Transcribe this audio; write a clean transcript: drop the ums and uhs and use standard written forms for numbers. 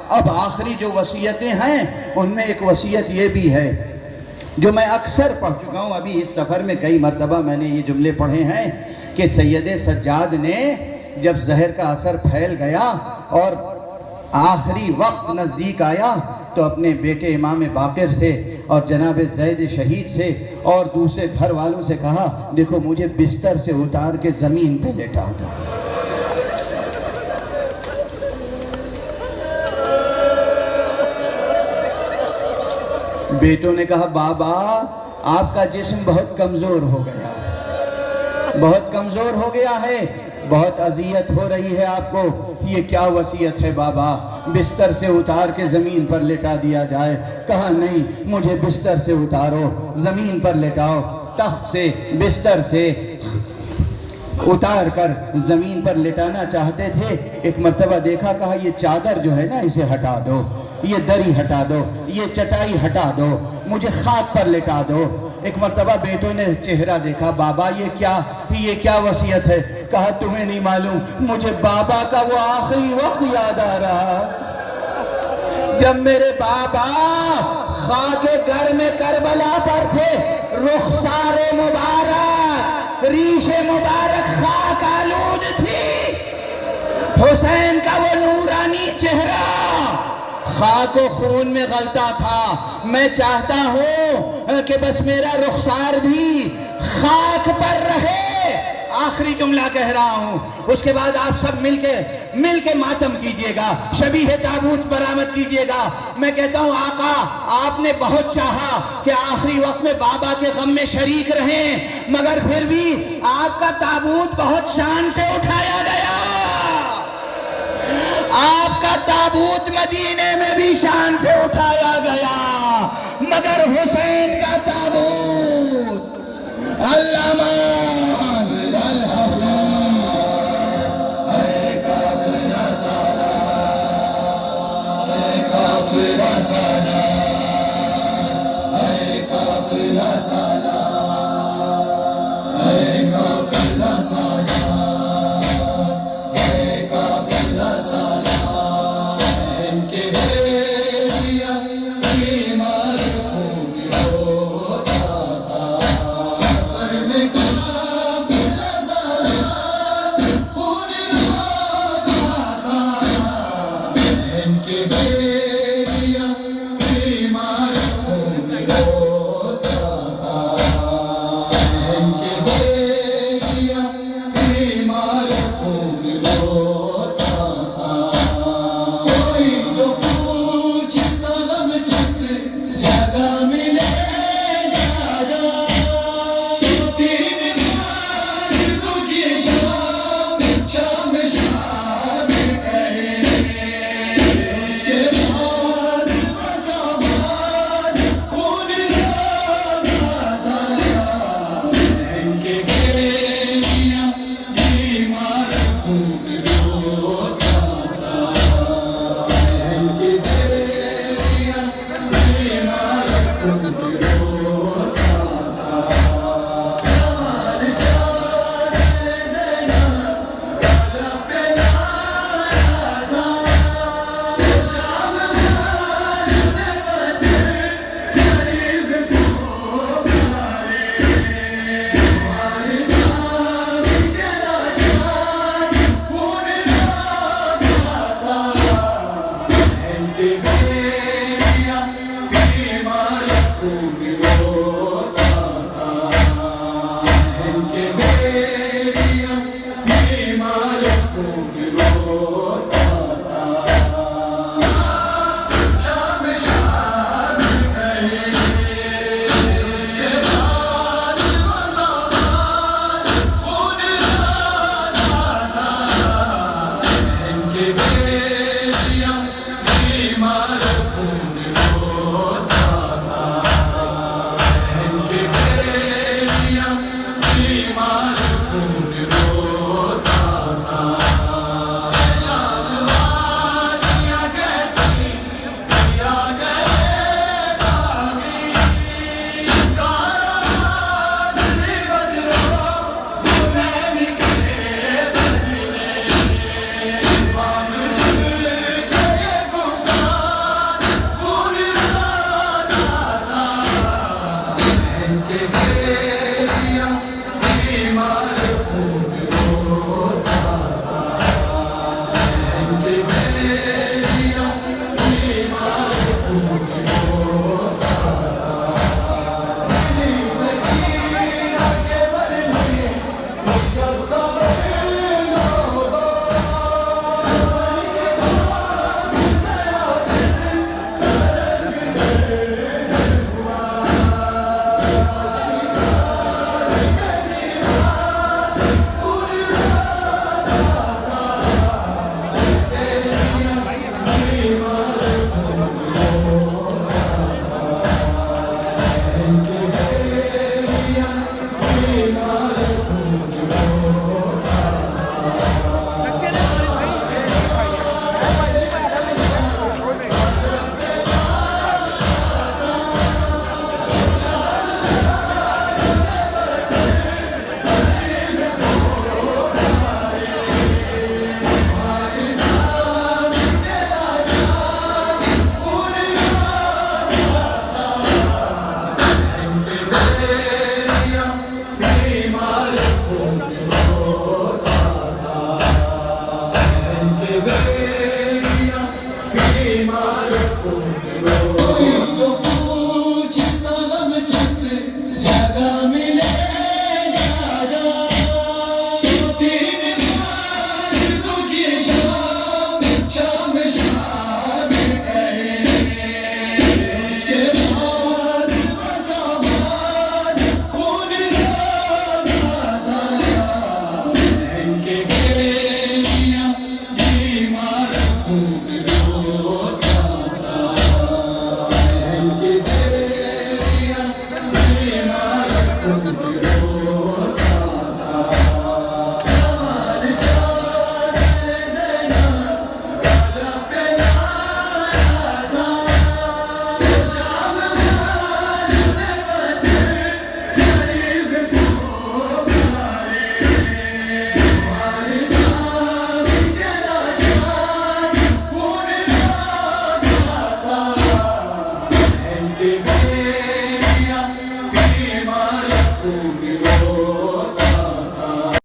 اب آخری جو وصیتیں ہیں ان میں ایک وصیت یہ بھی ہے جو میں اکثر پڑھ چکا ہوں، ابھی اس سفر میں کئی مرتبہ میں نے یہ جملے پڑھے ہیں کہ سید سجاد نے جب زہر کا اثر پھیل گیا اور آخری وقت نزدیک آیا تو اپنے بیٹے امام باقر سے اور جناب زید شہید سے اور دوسرے گھر والوں سے کہا، دیکھو مجھے بستر سے اتار کے زمین پہ لٹا دو۔ بیٹوں نے کہا، بابا آپ کا جسم بہت کمزور ہو گیا ہے، بہت کمزور ہو گیا ہے، بہت اذیت ہو رہی ہے آپ کو، یہ کیا وصیت ہے بابا، بستر سے اتار کے زمین پر لٹا دیا جائے؟ کہا نہیں، مجھے بستر سے اتارو، زمین پر لٹاؤ۔ تخت سے بستر سے اتار کر زمین پر لٹانا چاہتے تھے، ایک مرتبہ دیکھا، کہا یہ چادر جو ہے نا اسے ہٹا دو، یہ دری ہٹا دو، یہ چٹائی ہٹا دو، مجھے خاک پر لٹا دو۔ ایک مرتبہ بیٹوں نے چہرہ دیکھا، بابا یہ کیا وصیت ہے؟ کہا تمہیں نہیں معلوم، مجھے بابا کا وہ آخری وقت یاد آ رہا جب میرے بابا خاک گھر میں کربلا پر تھے، رخسار مبارک، ریش مبارک خاک آلود تھی، حسین کا وہ نورانی چہرہ خاک و خون میں غلطہ تھا۔ میں چاہتا ہوں کہ بس میرا رخسار بھی خاک پر رہے۔ آخری جملہ کہہ رہا ہوں، اس کے بعد آپ سب مل کے ماتم کیجئے گا، شبیہ تابوت برآمد کیجئے گا۔ میں کہتا ہوں آقا آپ نے بہت چاہا کہ آخری وقت میں بابا کے غم میں شریک رہیں، مگر پھر بھی آپ کا تابوت بہت شان سے اٹھایا گیا۔ آپ کا تابوت مدینے میں بھی شان سے اٹھایا گیا، مگر حسین کا تابوت علامہ Amen.